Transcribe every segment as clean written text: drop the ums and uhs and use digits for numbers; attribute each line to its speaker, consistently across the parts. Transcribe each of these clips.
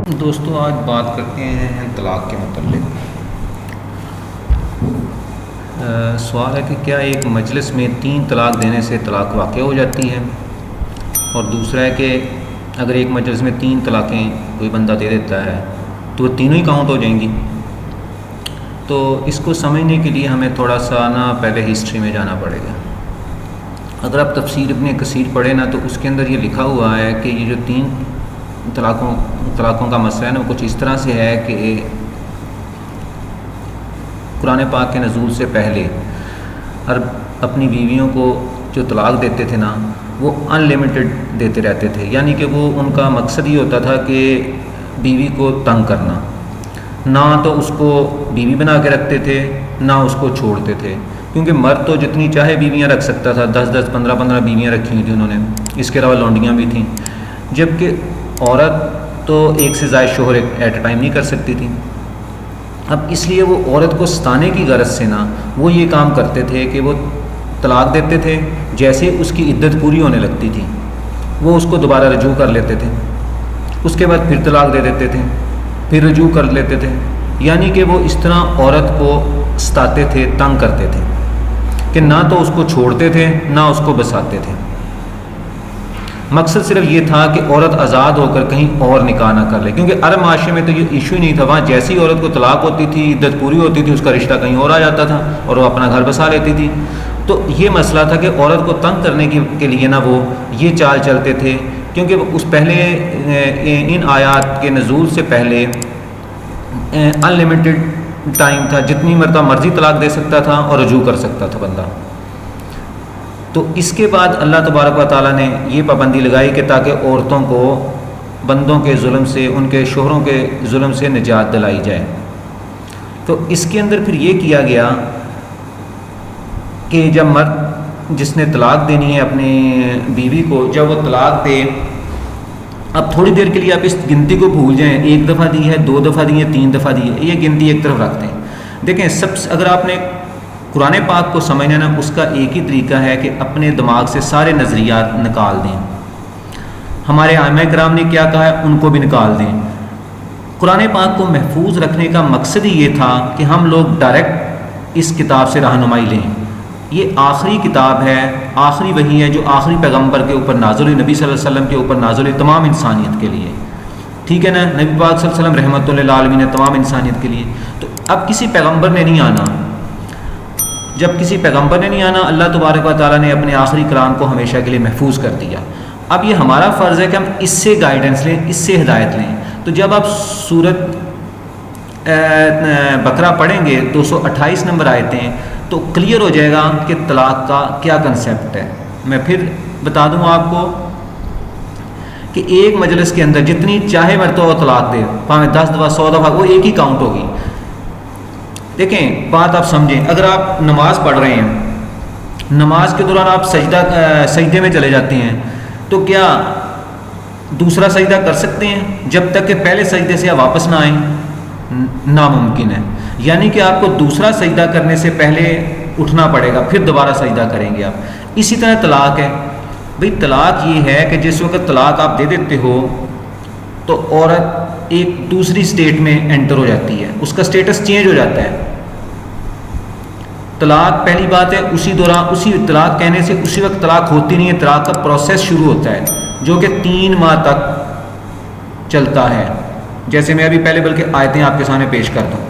Speaker 1: دوستو آج بات کرتے ہیں طلاق کے متعلق۔ سوال ہے کہ کیا ایک مجلس میں 3 طلاق دینے سے طلاق واقع ہو جاتی ہے، اور دوسرا ہے کہ اگر ایک مجلس میں 3 طلاقیں کوئی بندہ دے دیتا ہے تو وہ تینوں ہی کاؤنٹ ہو جائیں گی۔ تو اس کو سمجھنے کے لیے ہمیں تھوڑا سا پہلے ہسٹری میں جانا پڑے گا۔ اگر آپ تفسیر ابن کثیر پڑھیں تو اس کے اندر یہ لکھا ہوا ہے کہ یہ جو 3 طلاقوں کا مسئلہ ہے وہ کچھ اس طرح سے ہے کہ قرآن پاک کے نزول سے پہلے اپنی بیویوں کو جو طلاق دیتے تھے وہ ان لمیٹڈ دیتے رہتے تھے، یعنی کہ وہ ان کا مقصد یہ ہوتا تھا کہ بیوی کو تنگ کرنا، نہ تو اس کو بیوی بنا کے رکھتے تھے نہ اس کو چھوڑتے تھے، کیونکہ مرد تو جتنی چاہے بیویاں رکھ سکتا تھا، 10 15 بیویاں رکھی ہوئی تھیں انہوں نے، اس کے علاوہ لونڈیاں بھی تھیں، جبکہ عورت تو ایک سے زائد شوہر ایٹ اے ٹائم نہیں کر سکتی تھی۔ اب اس لیے وہ عورت کو ستانے کی غرض سے وہ یہ کام کرتے تھے کہ وہ طلاق دیتے تھے، جیسے اس کی عدت پوری ہونے لگتی تھی وہ اس کو دوبارہ رجوع کر لیتے تھے، اس کے بعد پھر طلاق دے دیتے تھے، پھر رجوع کر لیتے تھے، یعنی کہ وہ اس طرح عورت کو ستاتے تھے، تنگ کرتے تھے کہ نہ تو اس کو چھوڑتے تھے نہ اس کو بساتے تھے۔ مقصد صرف یہ تھا کہ عورت آزاد ہو کر کہیں اور نکاح نہ کر لے، کیونکہ عرب معاشرے میں تو یہ ایشو ہی نہیں تھا، وہاں جیسی عورت کو طلاق ہوتی تھی، عدت پوری ہوتی تھی، اس کا رشتہ کہیں اور آ جاتا تھا اور وہ اپنا گھر بسا لیتی تھی۔ تو یہ مسئلہ تھا کہ عورت کو تنگ کرنے کے لیے وہ یہ چال چلتے تھے، کیونکہ اس پہلے ان آیات کے نزول سے پہلے ان لمیٹڈ ٹائم تھا، جتنی مرتبہ مرضی طلاق دے سکتا تھا اور رجوع کر سکتا تھا بندہ۔ تو اس کے بعد اللہ تبارک و تعالیٰ نے یہ پابندی لگائی کہ تاکہ عورتوں کو بندوں کے ظلم سے، ان کے شوہروں کے ظلم سے نجات دلائی جائے۔ تو اس کے اندر پھر یہ کیا گیا کہ جب مرد جس نے طلاق دینی ہے اپنی بیوی کو، جب وہ طلاق دے، اب تھوڑی دیر کے لیے آپ اس گنتی کو بھول جائیں، 1 دفعہ دی ہے، 2 دفعہ دی ہے، 3 دفعہ دی ہے، یہ گنتی ایک طرف رکھ دیں۔ دیکھیں اگر آپ نے قرآن پاک کو سمجھنا اس کا ایک ہی طریقہ ہے کہ اپنے دماغ سے سارے نظریات نکال دیں۔ ہمارے ائمہ کرام نے کیا کہا ہے ان کو بھی نکال دیں۔ قرآن پاک کو محفوظ رکھنے کا مقصد ہی یہ تھا کہ ہم لوگ ڈائریکٹ اس کتاب سے رہنمائی لیں۔ یہ آخری کتاب ہے، آخری وحی ہے جو آخری پیغمبر کے اوپر نازل ہوئی، نبی صلی اللہ علیہ وسلم کے اوپر نازل ہوئی، تمام انسانیت کے لیے، ٹھیک ہے نا؟ نبی پاک صلی اللہ علیہ وسلم رحمۃ للعالمین ہے تمام انسانیت کے لیے۔ تو اب کسی پیغمبر نے نہیں آنا، جب کسی پیغمبر نے نہیں آنا، اللہ تبارک و تعالیٰ نے اپنے آخری کلام کو ہمیشہ کے لیے محفوظ کر دیا۔ اب یہ ہمارا فرض ہے کہ ہم اس سے گائیڈنس لیں، اس سے ہدایت لیں۔ تو جب آپ سورۃ بقرہ پڑھیں گے 228 نمبر آیتیں، تو کلیئر ہو جائے گا کہ طلاق کا کیا کنسیپٹ ہے۔ میں پھر بتا دوں آپ کو کہ ایک مجلس کے اندر جتنی چاہے مرتبہ طلاق دے، 10 دفعہ 100 دفعہ، وہ ایک ہی کاؤنٹ ہوگی۔ دیکھیں بات آپ سمجھیں، اگر آپ نماز پڑھ رہے ہیں، نماز کے دوران آپ سجدے میں چلے جاتے ہیں، تو کیا دوسرا سجدہ کر سکتے ہیں جب تک کہ پہلے سجدے سے آپ واپس نہ آئیں؟ ناممکن ہے، یعنی کہ آپ کو دوسرا سجدہ کرنے سے پہلے اٹھنا پڑے گا، پھر دوبارہ سجدہ کریں گے آپ۔ اسی طرح طلاق ہے بھئی، طلاق یہ ہے کہ جس وقت طلاق آپ دے دیتے ہو تو عورت ایک دوسری سٹیٹ میں انٹر ہو جاتی ہے، اس کا سٹیٹس چینج ہو جاتا ہے۔ طلاق پہلی بات ہے اسی دوران، اسی طلاق کہنے سے اسی وقت طلاق ہوتی نہیں ہے، طلاق کا پروسیس شروع ہوتا ہے جو کہ 3 ماہ تک چلتا ہے، جیسے میں ابھی پہلے بلکہ آیتیں آپ کے سامنے پیش کر دوں۔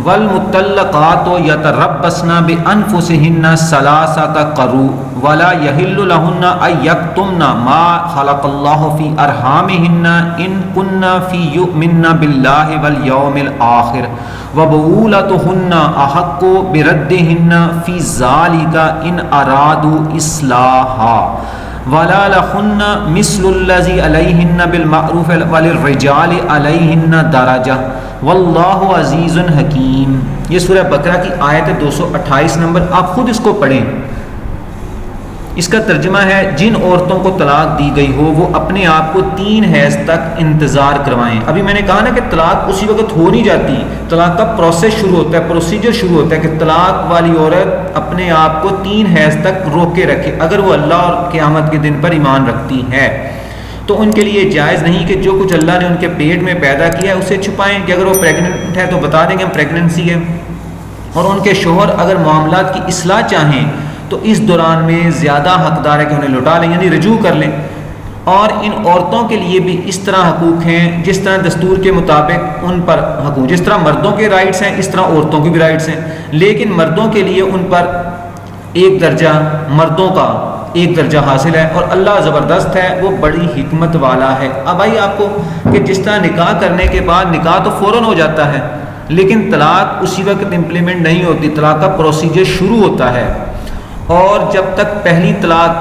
Speaker 1: والمطلقات یتربصن بانفسهن 3 قروء ولا يحل لهن ان يكتمن ما خلق الله في ارحامهن ان كن في يؤمن بالله واليوم الاخر وبعولتهن احق بردهن في ذلك ان ارادوا اصلاحا ولا لهن مثل الذي عليهن بالمعروف وللرجال عليهن درجة واللہ عزیز حکیم۔ یہ سورہ بقرہ کی آیت 228 نمبر، آپ خود اس کو پڑھیں۔ اس کا ترجمہ ہے جن عورتوں کو طلاق دی گئی ہو وہ اپنے آپ کو 3 حیض تک انتظار کروائیں. ابھی میں نے کہا نا کہ طلاق اسی وقت ہو نہیں جاتی, طلاق کا پروسیس شروع ہوتا ہے, پروسیجر شروع ہوتا ہے کہ طلاق والی عورت اپنے آپ کو 3 حیض تک روک کے رکھے اگر وہ اللہ اور قیامت کے دن پر ایمان رکھتی ہے. تو ان کے لیے جائز نہیں کہ جو کچھ اللہ نے ان کے پیٹ میں پیدا کیا ہے اسے چھپائیں, کہ اگر وہ پریگننٹ ہے تو بتا دیں کہ ہم پریگننسی ہے, اور ان کے شوہر اگر معاملات کی اصلاح چاہیں تو اس دوران میں زیادہ حقدار ہے کہ انہیں لوٹا لیں, یعنی رجوع کر لیں. اور ان عورتوں کے لیے بھی اس طرح حقوق ہیں جس طرح دستور کے مطابق ان پر حقوق, جس طرح مردوں کے رائٹس ہیں اس طرح عورتوں کے بھی رائٹس ہیں, لیکن مردوں کے لیے ان پر ایک درجہ, مردوں کا ایک درجہ حاصل ہے, اور اللہ زبردست ہے, وہ بڑی حکمت والا ہے. اب آئی آپ کو کہ جس طرح نکاح کرنے کے بعد نکاح تو فوراً ہو جاتا ہے لیکن طلاق اسی وقت امپلیمنٹ نہیں ہوتی, طلاق کا پروسیجر شروع ہوتا ہے. اور جب تک پہلی طلاق,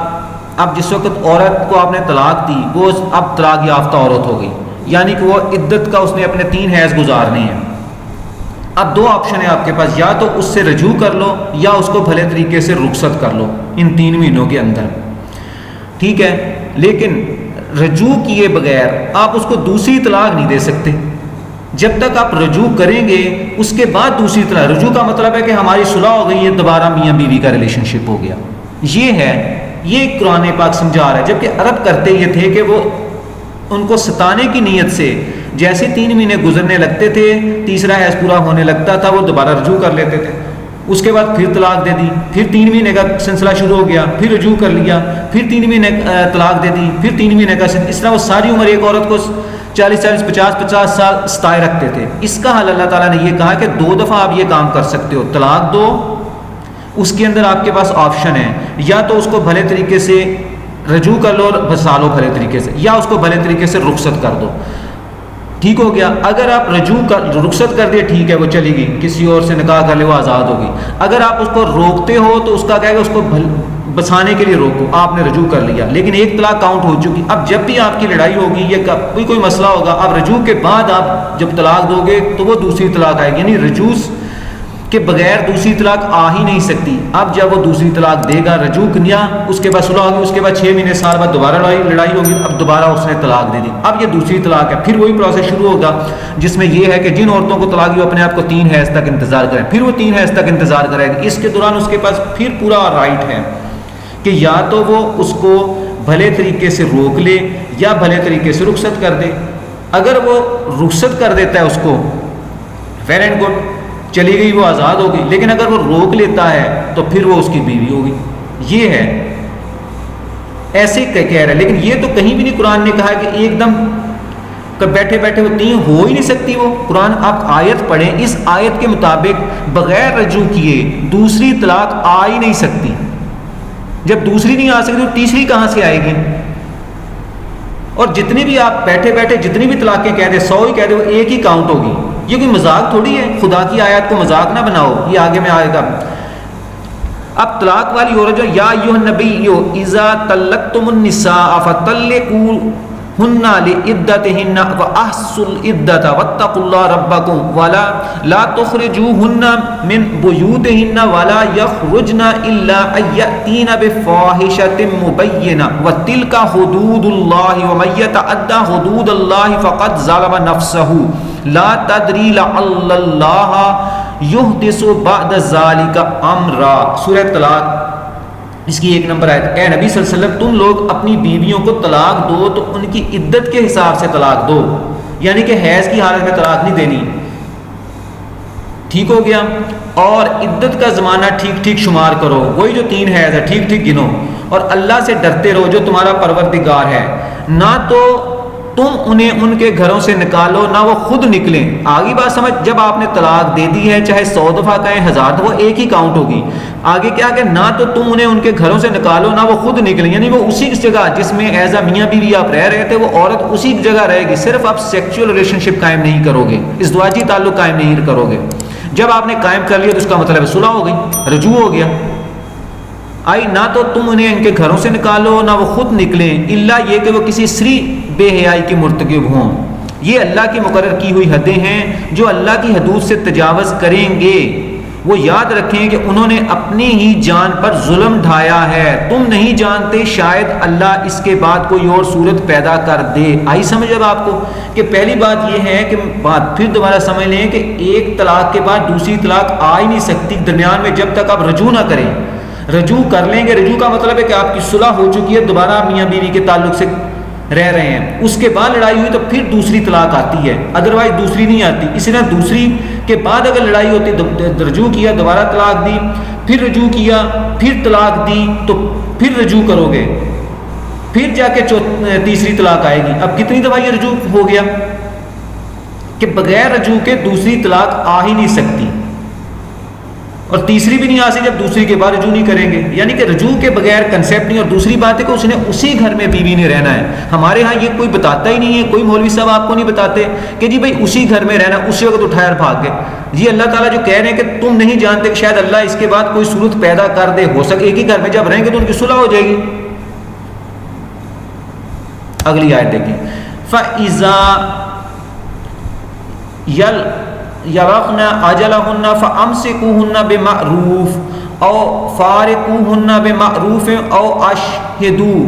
Speaker 1: اب جس وقت عورت کو آپ نے طلاق دی وہ اب طلاق یافتہ عورت ہو گئی, یعنی کہ وہ عدت کا اس نے اپنے 3 حیض گزارنے ہیں. اب 2 آپشن ہیں آپ کے پاس, یا تو اس سے رجوع کر لو یا اس کو بھلے طریقے سے رخصت کر لو ان 3 مہینوں کے اندر, ٹھیک ہے. لیکن رجوع کیے بغیر آپ اس کو دوسری طلاق نہیں دے سکتے. جب تک آپ رجوع کریں گے اس کے بعد دوسری طلاق, رجوع کا مطلب ہے کہ ہماری صلح ہو گئی ہے, دوبارہ میاں بیوی کا ریلیشن شپ ہو گیا, یہ ہے, یہ قرآن پاک سمجھا رہا ہے. جبکہ عرب کرتے یہ تھے کہ وہ ان کو ستانے کی نیت سے جیسے 3 مہینے گزرنے لگتے تھے, تیسرا حیض پورا ہونے لگتا تھا, وہ دوبارہ رجوع کر لیتے تھے, اس کے بعد پھر طلاق دے دی, پھر 3 مہینے کا سلسلہ شروع ہو گیا, پھر رجوع کر لیا, پھر 3 مہینے طلاق دے دی, پھر 3 مہینے کا اس طرح وہ ساری عمر ایک عورت کو 40 50 سال ستائے رکھتے تھے. اس کا حل اللہ تعالیٰ نے یہ کہا کہ 2 دفعہ آپ یہ کام کر سکتے ہو, طلاق دو, اس کے اندر آپ کے پاس آپشن ہے, یا تو اس کو بھلے طریقے سے رجوع کر لو اور بسا لو بھلے طریقے سے, یا اس کو بھلے طریقے سے رخصت کر دو, ٹھیک ہو گیا. اگر آپ رخصت کر دیں ٹھیک ہے, وہ چلی گئی, کسی اور سے نکاح کر لے, وہ آزاد ہوگی. اگر آپ اس کو روکتے ہو تو اس کا کہے گا اس کو بسانے کے لیے روکو, آپ نے رجوع کر لیا لیکن ایک طلاق کاؤنٹ ہو چکی. اب جب بھی آپ کی لڑائی ہوگی یا کوئی مسئلہ ہوگا, اب رجوع کے بعد آپ جب طلاق دو گے تو وہ دوسری طلاق آئے گی, یعنی رجوع کے بغیر دوسری طلاق آ ہی نہیں سکتی. اب جب وہ دوسری طلاق دے گا, رجوع کیا, اس کے بعد صلح ہوگی, اس کے بعد 6 مہینے سال بعد دوبارہ لڑائی ہوگی, اب دوبارہ اس نے طلاق دے دی, اب یہ دوسری طلاق ہے. پھر وہی پروسیس شروع ہوگا جس میں یہ ہے کہ جن عورتوں کو طلاق دی وہ اپنے آپ کو 3 حیض تک انتظار کریں, پھر وہ 3 حیض تک انتظار کرے گی. اس کے دوران اس کے پاس پھر پورا رائٹ ہے کہ یا تو وہ اس کو بھلے طریقے سے روک لے یا بھلے طریقے سے رخصت کر دے. اگر وہ رخصت کر دیتا ہے اس کو, ویل اینڈ گڈ, چلی گئی, وہ آزاد ہوگی. لیکن اگر وہ روک لیتا ہے تو پھر وہ اس کی بیوی ہوگی. یہ ہے, ایسے کہہ رہا ہے. لیکن یہ تو کہیں بھی نہیں قرآن نے کہا کہ ایک دم بیٹھے بیٹھے وہ 3 ہو ہی نہیں سکتی. وہ قرآن آپ آیت پڑھیں, اس آیت کے مطابق بغیر رجوع کیے دوسری طلاق آ ہی نہیں سکتی. جب دوسری نہیں آ سکتی تو تیسری کہاں سے آئے گی؟ اور جتنی بھی آپ بیٹھے بیٹھے جتنی بھی طلاقیں کہہ دیں, 100 ہی کہہ دیں, وہ ایک ہی کاؤنٹ ہوگی. یہ کوئی مذاق تھوڑی ہے, خدا کی آیات کو مذاق نہ بناؤ, یہ آگے میں آئے گا. اب طلاق والی عورت جو یا ایھا النبی اذا طلقتم النساء فطلقوهن لعدتهن واحصوا العدة واتقوا الله ربكم ولا تخرجوهن من بيوتهن ولا يخرجن الا ان يأتين بفاحشة مبينة وتلك حدود الله ومن يتعد حدود الله فقد ظلم نفسه لا تدری لعل اللہ یحدث بعد ذلک امرا. سورہ طلاق اس کی 1 نمبر آیت. اے نبی صلی اللہ علیہ وسلم, تم لوگ اپنی بیویوں کو طلاق دو تو ان کی عدت کے حساب سے طلاق دو, یعنی کہ حیض کی حالت میں طلاق نہیں دینی, ٹھیک ہو گیا. اور عدت کا زمانہ ٹھیک ٹھیک شمار کرو, وہی جو 3 حیض ہے ٹھیک ٹھیک گنو, اور اللہ سے ڈرتے رہو جو تمہارا پروردگار ہے. نہ تو تم انہیں ان کے گھروں سے نکالو نہ وہ خود نکلیں. آگے بات سمجھ, جب آپ نے طلاق دے دی ہے چاہے 100 دفعہ کہیں 1000 دفعہ, ایک ہی کاؤنٹ ہوگی. آگے کیا کہ نہ تو تم انہیں ان کے گھروں سے نکالو نہ وہ خود نکلیں, یعنی وہ اسی جگہ جس میں ایز اے میاں بیوی آپ رہ رہے تھے وہ عورت اسی جگہ رہے گی, صرف آپ سیکچول ریلیشن شپ قائم نہیں کرو گے, ازدواجی تعلق قائم نہیں کرو گے. جب آپ نے قائم کر لیا تو اس کا مطلب صلح ہو گئی, رجوع ہو گیا. آئی نہ تو تم انہیں ان کے گھروں سے نکالو نہ وہ خود نکلیں, الا یہ کہ وہ کسی سری بے حیائی کے مرتکب ہوں. یہ اللہ کی مقرر کی ہوئی حدیں ہیں, جو اللہ کی حدود سے تجاوز کریں گے وہ یاد رکھیں کہ انہوں نے اپنی ہی جان پر ظلم ڈھایا ہے، تم نہیں جانتے شاید اللہ اس کے بعد کوئی اور صورت پیدا کر دے۔ آئی سمجھ اب آپ کو کہ پہلی بات یہ ہے کہ بات پھر دوبارہ سمجھ لیں کہ ایک طلاق کے بعد دوسری طلاق آ ہی نہیں سکتی درمیان میں، جب تک آپ رجوع نہ کریں۔ رجوع کر لیں گے، رجوع کا مطلب ہے کہ آپ کی صلح ہو چکی ہے، دوبارہ آپ میاں بیوی کے تعلق سے رہ رہے ہیں، اس کے بعد لڑائی ہوئی تو پھر دوسری طلاق آتی ہے، ادروائز دوسری نہیں آتی۔ اسی طرح دوسری کے بعد اگر لڑائی ہوتی، رجوع کیا، دوبارہ طلاق دی، پھر رجوع کیا، پھر طلاق دی، تو پھر رجوع کرو گے، پھر جا کے تیسری طلاق آئے گی۔ اب کتنی دفعہ یہ رجوع ہو گیا کہ بغیر رجوع کے دوسری طلاق آ ہی نہیں سکتی، اور تیسری بھی نہیں آ سکتی جب دوسری کے بعد رجوع نہیں کریں گے، یعنی کہ رجوع کے بغیر کنسیپٹ نہیں۔ اور دوسری بات ہے کہ اس نے اسی گھر میں بیوی نے رہنا ہے۔ ہمارے ہاں یہ کوئی بتاتا ہی نہیں ہے، کوئی مولوی صاحب آپ کو نہیں بتاتے کہ جی بھائی اسی گھر میں رہنا، اسی وقت اٹھایا اور بھاگ گئے۔ جی اللہ تعالیٰ جو کہہ رہے ہیں کہ تم نہیں جانتے کہ شاید اللہ اس کے بعد کوئی صورت پیدا کر دے، ہو سکے ایک ہی گھر میں جب رہیں گے تو ان کی صلح ہو جائے گی۔ اگلی آیت دیکھیں، فَإِذَا یَرَقْنَ أَجَلَهُنَّ فَأَمْسِكُوهُنَّ بِمَعْرُوفٍ أَوْ فَارِقُوهُنَّ بِمَعْرُوفٍ أَوْ أَشْهِدُوا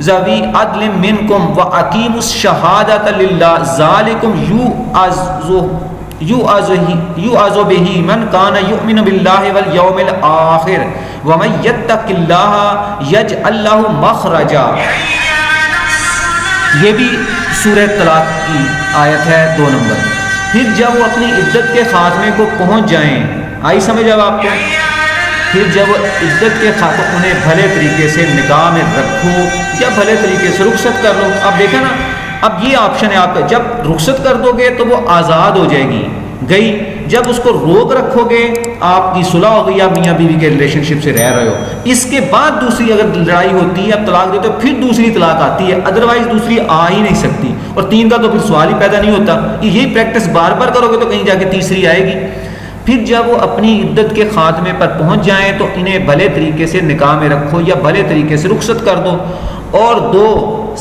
Speaker 1: ذَوِي عَدْلٍ مِّنكُمْ وَأَقِيمُوا الشَّهَادَةَ لِلَّهِ ذَلِكُمْ يُوعَظُ بِهِ مَنْ كَانَ يُؤْمِنُ بِاللَّهِ وَالْيَوْمِ الْآخِرِ وَمَن يَتَّقِ اللَّهَ يَجْعَل لَّهُ مَخْرَجًا۔ یہ بھی سورہ طلاق کی آیت ہے 2 نمبر۔ پھر جب وہ اپنی عدت کے خاتمے کو پہنچ جائیں، آئی سمجھ اب آپ کو، پھر جب وہ عدت کے خاتمے انہیں بھلے طریقے سے نکاح میں رکھو یا بھلے طریقے سے رخصت کر لو۔ اب دیکھیں نا، اب یہ آپشن ہے آپ کا، جب رخصت کر دو گے تو وہ آزاد ہو جائے گی، گئی۔ جب اس کو روک رکھو گے آپ کی صلح ہو گئی، آپ میاں بیوی کے ریلیشن شپ سے رہ رہے ہو، اس کے بعد دوسری اگر لڑائی ہوتی ہے، اب طلاق دیتے ہو، پھر دوسری طلاق آتی ہے، ادروائز دوسری آ ہی نہیں سکتی، اور 3 کا تو پھر سوال ہی پیدا نہیں ہوتا۔ یہی پریکٹس بار بار کرو گے تو کہیں جا کے تیسری آئے گی۔ پھر جب وہ اپنی عدت کے خاتمے پر پہنچ جائیں تو انہیں بھلے طریقے سے نکاح میں رکھو یا بھلے طریقے سے رخصت کر دو، اور 2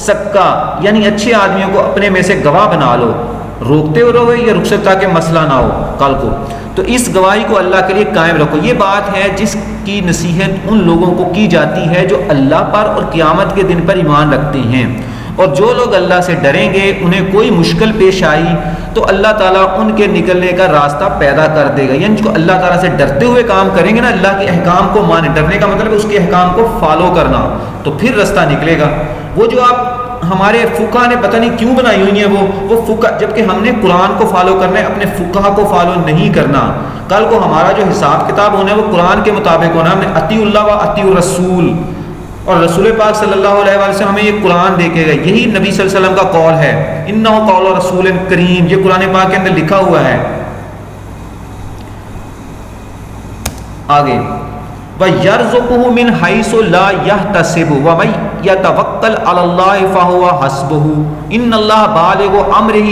Speaker 1: سکا یعنی اچھے آدمیوں کو اپنے میں سے گواہ بنا لو، روکتے ہو رہو یا رخصت، تاکہ مسئلہ نہ ہو کل کو۔ تو اس گواہی کو اللہ کے لیے قائم رکھو۔ یہ بات ہے جس کی نصیحت ان لوگوں کو کی جاتی ہے جو اللہ پر اور قیامت کے دن پر ایمان رکھتے ہیں، اور جو لوگ اللہ سے ڈریں گے انہیں کوئی مشکل پیش آئی تو اللہ تعالیٰ ان کے نکلنے کا راستہ پیدا کر دے گا۔ یعنی جو اللہ تعالیٰ سے ڈرتے ہوئے کام کریں گے نا، اللہ کے احکام کو مانے، ڈرنے کا مطلب ہے اس کے احکام کو فالو کرنا، تو پھر راستہ نکلے گا۔ وہ جو آپ ہمارے فقہ نے پتہ نہیں کیوں بنائی ہوئی ہیں وہ فقہ، جبکہ ہم نے قرآن کو فالو کرنا ہے، اپنے فقہ کو فالو نہیں کرنا۔ کل کو ہمارا جو حساب کتاب ہونا ہے وہ قرآن کے مطابق ہونا ہے۔ ہم نے اطیعوا اللہ و اطیعوا الرسول، اور رسول پاک صلی اللہ علیہ وسلم ہمیں یہ قرآن دے کے گئے، یہی نبی صلی اللہ علیہ وسلم کا قول ہے، انہ قول رسول کریم، یہ قرآن پاک کے اندر لکھا ہوا ہے۔ آگے وَيَرْزُقُهُ مِنْ حَيْثُ لَا يَحْتَسِبُ وَمَن يَتَوَکَّلْ عَلَى اللَّهِ فَهُوَ حَسْبُهُ إِنَّ اللَّهَ بَالِغُ أَمْرِهِ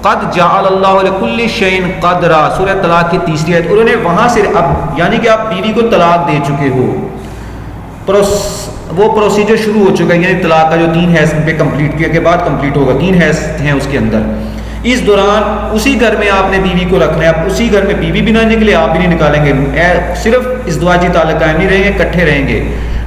Speaker 1: قَدْ جَعَلَ اللَّهُ لِكُلِّ شَيْءٍ قَدْرًا۔ سورہ طلاق کی تیسری آیت۔ انہوں نے وہاں سے اب یعنی کہ آپ بیوی کو طلاق دے چکے ہو، وہ پروسیجر شروع ہو چکا ہے، یعنی طلاق کا جو 3 حیض پہ کمپلیٹ کیا کے بعد کمپلیٹ ہوگا، 3 حیض ہیں اس کے اندر۔ اس دوران اسی گھر میں آپ نے بیوی کو رکھنا ہے، اب اسی گھر میں بیوی بھی نہ نکلے، آپ بھی نہیں نکالیں گے، صرف ازدواجی تعلق قائم نہیں رہیں گے، اکٹھے رہیں گے۔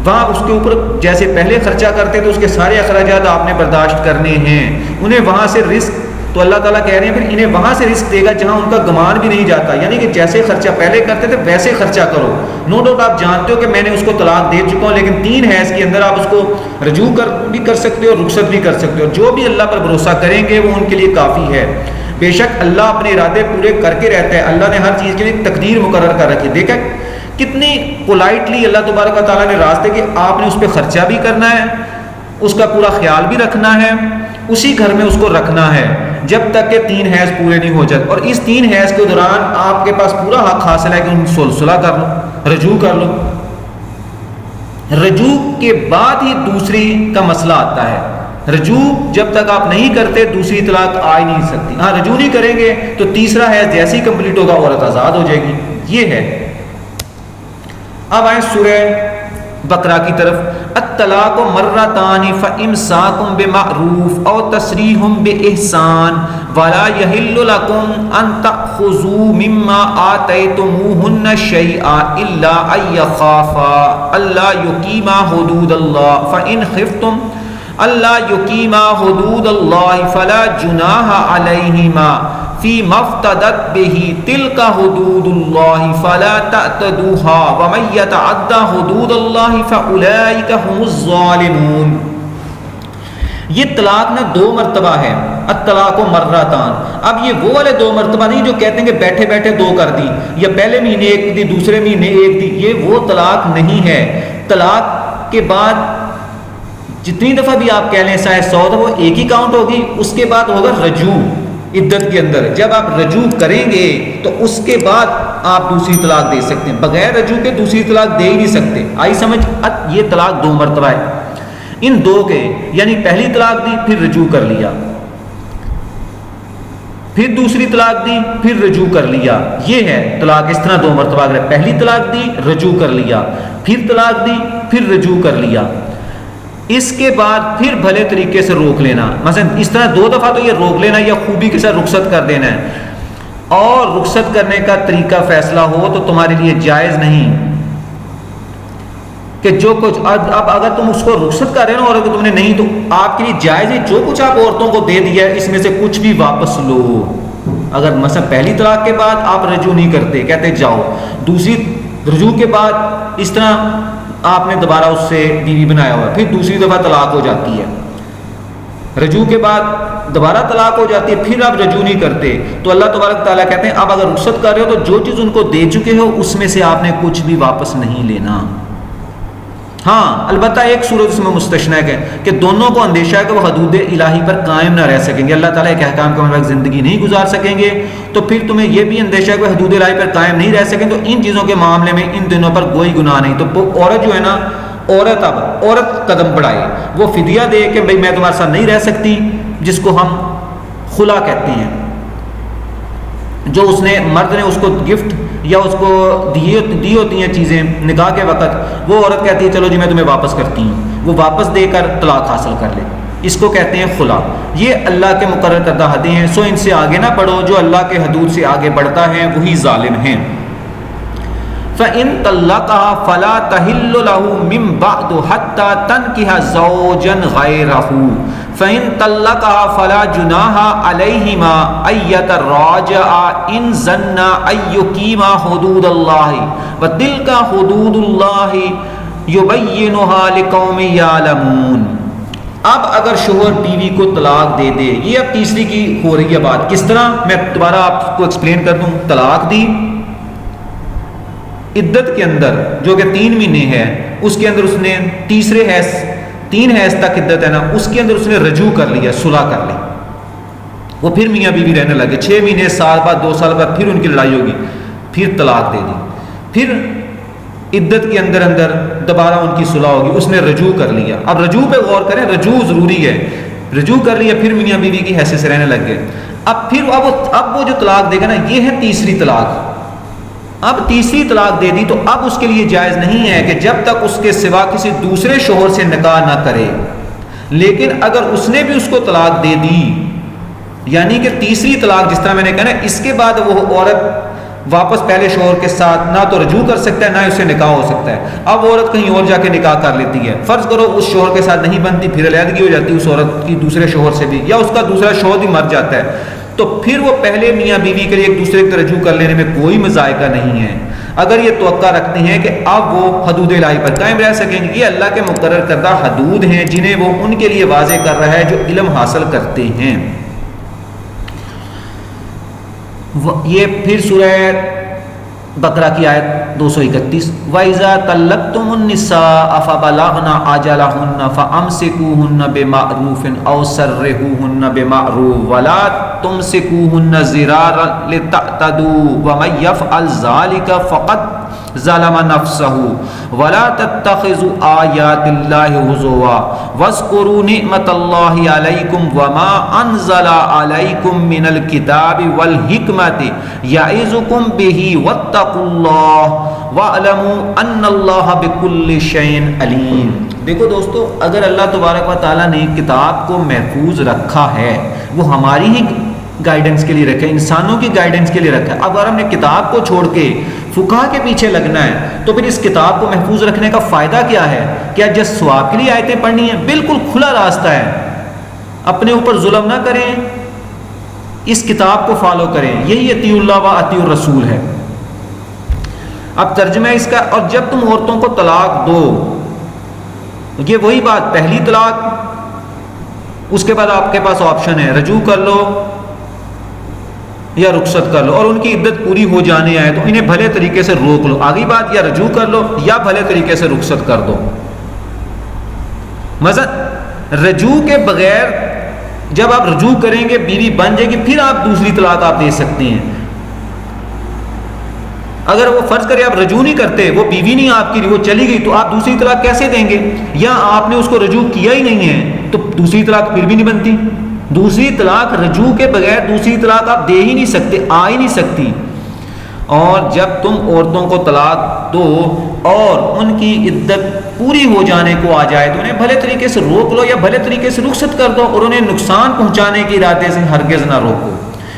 Speaker 1: وہاں اس کے اوپر جیسے پہلے خرچہ کرتے تو اس کے سارے اخراجات آپ نے برداشت کرنے ہیں، انہیں وہاں سے رزق، تو اللہ تعالیٰ کہہ رہے ہیں پھر انہیں وہاں سے رزق دے گا جہاں ان کا گمان بھی نہیں جاتا، یعنی کہ جیسے خرچہ پہلے کرتے تھے ویسے خرچہ کرو۔ نو ڈاؤٹ آپ جانتے ہو کہ میں نے اس کو طلاق دے چکا ہوں، لیکن 3 حیض کے اندر آپ اس کو رجوع بھی کر سکتے ہو، رخصت بھی کر سکتے ہو۔ جو بھی اللہ پر بھروسہ کریں گے وہ ان کے لیے کافی ہے۔ بے شک اللہ اپنے ارادے پورے کر کے رہتا ہے، اللہ نے ہر چیز کے لیے تقدیر مقرر کر رکھی۔ دیکھیں کتنی پولائٹلی اللہ تبارک و تعالیٰ نے راستے کہ آپ نے اس پہ خرچہ بھی کرنا ہے، اس کا پورا خیال بھی رکھنا ہے، اسی گھر میں اس کو رکھنا ہے جب تک کہ 3 حیض پورے نہیں ہو جاتے، اور اس 3 حیض کے دوران آپ کے پاس پورا حق حاصل ہے کہ ان صلح کر لو، رجوع کر لو۔ رجوع کے بعد ہی دوسری کا مسئلہ آتا ہے، رجوع جب تک آپ نہیں کرتے دوسری طلاق آ ہی نہیں سکتی۔ ہاں رجوع نہیں کریں گے تو تیسرا حیض جیسے ہی کمپلیٹ ہوگا عورت آزاد ہو جائے گی۔ یہ ہے۔ اب آئیں سورہ بقرہ کی طرف۔ الطلاق مرتان فامساک بمعروف او تسریح باحسان ولا یحل لکم ان تأخذوا مما آتیتموہن شیئا الا ان یخافا الا یقیما حدود اللہ فان خفتم الا یقیما حدود اللہ فلا جناح علیہما فیما افتدت بہ تلک حدود اللہ فلا تعتدوها ومن یتعد حدود اللہ فاولئک هم الظالمون. یہ طلاق نہ 2 مرتبہ ہے، الطلاق مرتان. اب یہ وہ والے 2 مرتبہ نہیں جو کہتے ہیں کہ بیٹھے بیٹھے 2 کر دی یا پہلے مہینے 1 دی دوسرے مہینے 1 دی، یہ وہ طلاق نہیں ہے. طلاق کے بعد جتنی دفعہ بھی آپ کہہ لیں چاہے 100 دفعہ وہ ایک ہی کاؤنٹ ہوگی. اس کے بعد ہوگا رجوع عدت کے اندر. جب آپ رجوع کریں گے تو اس کے بعد آپ دوسری طلاق دے سکتے ہیں. بغیر رجوع کے دوسری طلاق دے ہی نہیں سکتے. آئی سمجھ؟ یہ طلاق 2 مرتبہ ہے. ان 2 کے یعنی پہلی طلاق دی پھر رجوع کر لیا، پھر دوسری طلاق دی پھر رجوع کر لیا، یہ ہے طلاق. اس طرح 2 مرتبہ اگر پہلی طلاق دی رجوع کر لیا، پھر طلاق دی پھر رجوع کر لیا، اس کے بعد پھر بھلے طریقے سے روک لینا. مثلا اس طرح 2 دفعہ تو یہ روک لینا یا خوبی کے ساتھ رخصت کر دینا ہے. اور رخصت کرنے کا طریقہ فیصلہ ہو تو تمہارے لیے جائز نہیں کہ جو کچھ اب اگر تم اس کو رخصت کر رہے ہو اور تم نے نہیں تو آپ کے لیے جائز ہے جو کچھ آپ عورتوں کو دے دیا ہے اس میں سے کچھ بھی واپس لو. اگر مثلا پہلی طلاق کے بعد آپ رجوع نہیں کرتے، کہتے جاؤ، دوسری رجوع کے بعد اس طرح آپ نے دوبارہ اس سے بیوی بنایا ہوا، پھر دوسری دفعہ طلاق ہو جاتی ہے، رجوع کے بعد دوبارہ طلاق ہو جاتی ہے، پھر آپ رجوع نہیں کرتے، تو اللہ تبارک تعالیٰ کہتے ہیں اب اگر رخصت کر رہے ہو تو جو چیز ان کو دے چکے ہو اس میں سے آپ نے کچھ بھی واپس نہیں لینا. ہاں البتہ ایک صورت اس میں مستثنیٰ ہے کہ دونوں کو اندیشہ ہے کہ وہ حدود الہی پر قائم نہ رہ سکیں گے، اللہ تعالیٰ کے احکام کے مطابق زندگی نہیں گزار سکیں گے، تو پھر تمہیں یہ بھی اندیشہ ہے کہ حدود الہی پر قائم نہیں رہ سکیں، تو ان چیزوں کے معاملے میں ان دنوں پر کوئی گناہ نہیں. تو عورت جو ہے نا، عورت قدم بڑھائے، وہ فدیہ دے کہ بھئی میں تمہارے ساتھ نہیں رہ سکتی، جس کو ہم خلا کہتے ہیں، جو اس نے مرد نے اس کو گفٹ یا اس کو دی ہوتی ہیں چیزیں نکاح کے وقت، وہ عورت کہتی ہے چلو جی میں تمہیں واپس کرتی ہوں، وہ واپس دے کر طلاق حاصل کر لے، اس کو کہتے ہیں خلا. یہ اللہ کے مقرر کردہ حدیں ہیں، سو ان سے آگے نہ بڑھو. جو اللہ کے حدود سے آگے بڑھتا ہے وہی ظالم ہیں. فَإِن طَلَّقَهَا فَلَا تَحِلُّ لَهُ مِن بَعْدُ حَتَّى تَنكِحَ زَوْجًا غَيْرَهُ فَإِن طَلَّقَهَا فَلَا جُنَاحَ عَلَيْهِمَا أَن يَتَرَاجَعَا إِن ظَنَّا أَن يُقِيمَا حُدُودَ اللَّهِ وَتِلْكَ حُدُودُ اللَّهِ يُبَيِّنُهَا لِقَوْمٍ يَعْلَمُونَ. اب اگر شوہر بیوی کو طلاق دے دے، یہ اب تیسری کی ہو رہی ہے بات. کس طرح؟ میں دوبارہ آپ کو ایکسپلین کر دوں. طلاق دی عدت کے اندر جو کہ 3 مہینے ہے، اس کے اندر اس نے تیسرے حیض 3 حیض تک عدت ہے نا، اس کے اندر اس نے رجوع کر لیا، صلح کر لی، وہ پھر میاں بیوی رہنے لگے. 6 مہینے، سال بعد، 2 سال بعد پھر ان کی لڑائی ہوگی، پھر طلاق دے دی، پھر عدت کے اندر دوبارہ ان کی صلح ہوگی، اس نے رجوع کر لیا. اب رجوع پہ غور کریں، رجوع ضروری ہے. رجوع کر لیا، پھر میاں بیوی کی حیثیت سے رہنے لگ گئے. اب وہ جو طلاق دے گا نا، یہ ہے تیسری طلاق. اب تیسری طلاق دے دی تو اب اس کے لیے جائز نہیں ہے کہ جب تک اس کے سوا کسی دوسرے شوہر سے نکاح نہ کرے. لیکن اگر اس نے بھی اس کو طلاق دے دی، یعنی کہ تیسری طلاق جس طرح میں نے کہا نا، اس کے بعد وہ عورت واپس پہلے شوہر کے ساتھ نہ تو رجوع کر سکتا ہے نہ اسے نکاح ہو سکتا ہے. اب عورت کہیں اور جا کے نکاح کر لیتی ہے، فرض کرو اس شوہر کے ساتھ نہیں بنتی، پھر علیحدگی ہو جاتی اس عورت کی دوسرے شوہر سے بھی، یا اس کا دوسرا شوہر بھی مر جاتا ہے، تو پھر وہ پہلے میاں بیوی کے لیے ایک دوسرے کی رجوع کر لینے میں کوئی مذائقہ نہیں ہے، اگر یہ توقع رکھتے ہیں کہ اب وہ حدود الہی پر قائم رہ سکیں گے. یہ اللہ کے مقرر کردہ حدود ہیں جنہیں وہ ان کے لیے واضح کر رہا ہے جو علم حاصل کرتے ہیں. یہ پھر سورہ بقرہ کی آیت 231 وَإِذَا طَلَّقْتُمُ النِّسَاءَ فَبَلَغْنَ أَجَلَهُنَّ فَأَمْسِكُوهُنَّ بِمَعْرُوفٍ أَوْ سَرِّحُوهُنَّ بِمَعْرُوفٍ وَلَا تُمْسِكُوهُنَّ ضِرَارًا لِتَعْتَدُوا وَمَن يَفْعَلْ ذَلِكَ فَقَدْ ظلم نفسه ولا تتخذوا آيات الله هزوا واذكروا نعمة الله عليكم وما أنزل عليكم من الكتاب والحكمة يعظكم به واتقوا الله واعلموا أن الله بكل شيء عليم. دیکھو دوستو، اگر اللہ تبارک و تعالیٰ نے کتاب کو محفوظ رکھا ہے، وہ ہماری ہی گائیڈنس کے لیے رکھا ہے، انسانوں کی گائیڈنس کے لیے رکھا ہے. اب اگر ہم نے کتاب کو چھوڑ کے فقہا کے پیچھے لگنا ہے تو پھر اس کتاب کو محفوظ رکھنے کا فائدہ کیا ہے؟ کیا جس ثواب کے لیے آیتیں پڑھنی ہیں؟ بالکل کھلا راستہ ہے. اپنے اوپر ظلم نہ کریں، اس کتاب کو فالو کریں. یہی اطیع اللہ و اطیع الرسول ہے. اب ترجمہ اس کا، اور جب تم عورتوں کو طلاق دو، یہ وہی بات، پہلی طلاق، اس کے بعد آپ کے پاس آپشن ہے رجوع کر لو یا رخصت کر لو، اور ان کی عدت پوری ہو جانے آئے تو انہیں بھلے طریقے سے روک لو. آگی بات، یا رجوع کر لو یا بھلے طریقے سے رخصت کر دو. مثلا رجوع کے بغیر جب آپ رجوع کریں گے، بیوی بن جائے گی، پھر آپ دوسری طلاق آپ دے سکتے ہیں. اگر وہ فرض کرے آپ رجوع نہیں کرتے، وہ بیوی نہیں آپ کی، وہ چلی گئی، تو آپ دوسری طلاق کیسے دیں گے؟ یا آپ نے اس کو رجوع کیا ہی نہیں ہے تو دوسری طلاق پھر بھی نہیں بنتی. دوسری طلاق رجوع کے بغیر دوسری طلاق آپ دے ہی نہیں سکتے، آ ہی نہیں سکتی. اور جب تم عورتوں کو طلاق دو اور ان کی عدت پوری ہو جانے کو آ جائے تو انہیں بھلے طریقے سے روک لو یا بھلے طریقے سے رخصت کر دو، اور انہیں نقصان پہنچانے کے ارادے سے ہرگز نہ روکو.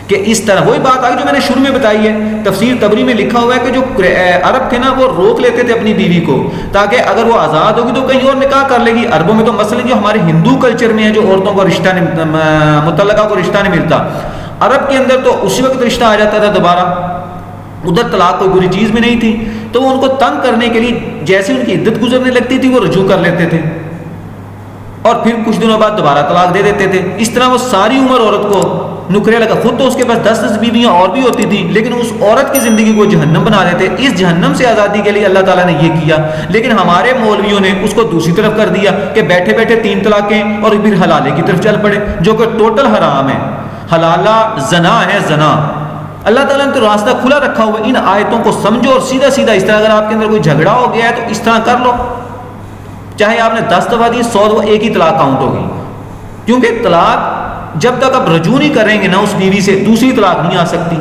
Speaker 1: کہ اس طرح وہی بات آئی جو میں نے شروع میں بتائی ہے. تفسیر طبری میں لکھا ہوا ہے کہ جو عرب تھے نا، وہ روک لیتے تھے اپنی بیوی کو، تاکہ اگر وہ آزاد ہوگی تو کہیں اور نکاح کر لے گی. عربوں میں تو مثلا جو ہمارے ہندو کلچر میں ہے، جو عورتوں کو رشتہ مطلقہ کو رشتہ نہیں ملتا، عرب کے اندر تو اسی وقت رشتہ آ جاتا تھا دوبارہ. ادھر طلاق کوئی بری چیز بھی نہیں تھی، تو وہ ان کو تنگ کرنے کے لیے جیسے ان کی عدت گزرنے لگتی تھی وہ رجوع کر لیتے تھے، اور پھر کچھ دنوں بعد دوبارہ طلاق دے دیتے تھے. اس طرح وہ ساری عمر عورت کو نکرے لگا. خود تو اس کے پاس 10 بیویاں اور بھی ہوتی تھیں، لیکن اس عورت کی زندگی کو جہنم بنا دیتے. اس جہنم سے آزادی کے لیے اللہ تعالیٰ نے یہ کیا. لیکن ہمارے مولویوں نے اس کو دوسری طرف کر دیا کہ بیٹھے بیٹھے 3 طلاقیں اور پھر حلالے کی طرف چل پڑے، جو کہ ٹوٹل حرام ہے. حلالہ زنا ہے، زنا. اللہ تعالیٰ نے تو راستہ کھلا رکھا ہوا. ان آیتوں کو سمجھو اور سیدھا سیدھا اس طرح اگر آپ کے اندر کوئی جھگڑا ہو گیا ہے تو اس طرح کر لو، چاہے آپ نے 10 دفعہ دی، 100 دفعہ، ایک ہی طلاق کاؤنٹ ہوگی. کیونکہ طلاق جب تک آپ رجوع نہیں کریں گے نا اس بیوی سے، دوسری طلاق نہیں آ سکتی.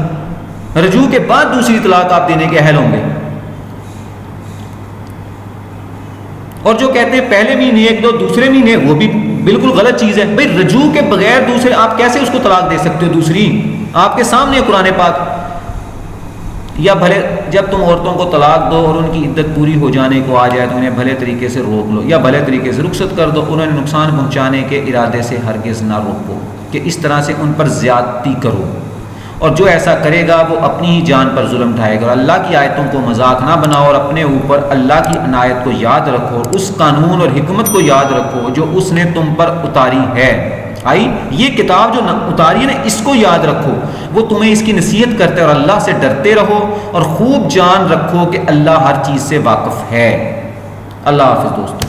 Speaker 1: رجوع کے بعد دوسری طلاق آپ دینے کے اہل ہوں گے. اور جو کہتے ہیں پہلے مہینے ایک دو، دوسرے مہینے، وہ بھی بالکل غلط چیز ہے. بھائی رجوع کے بغیر دوسرے آپ کیسے اس کو طلاق دے سکتے ہو؟ دوسری آپ کے سامنے قرآن پاک. یا بھلے جب تم عورتوں کو طلاق دو اور ان کی عدت پوری ہو جانے کو آ جائے تو انہیں بھلے طریقے سے روک لو یا بھلے طریقے سے رخصت کر دو. انہیں نقصان پہنچانے کے ارادے سے ہرگز نہ روکو کہ اس طرح سے ان پر زیادتی کرو. اور جو ایسا کرے گا وہ اپنی ہی جان پر ظلم ٹھائے گا. اور اللہ کی آیتوں کو مذاق نہ بناؤ، اور اپنے اوپر اللہ کی عنایت کو یاد رکھو، اس قانون اور حکمت کو یاد رکھو جو اس نے تم پر اتاری ہے. یہ کتاب جو اتاری ہے نا، اس کو یاد رکھو. وہ تمہیں اس کی نصیحت کرتے، اور اللہ سے ڈرتے رہو اور خوب جان رکھو کہ اللہ ہر چیز سے واقف ہے. اللہ حافظ دوستو.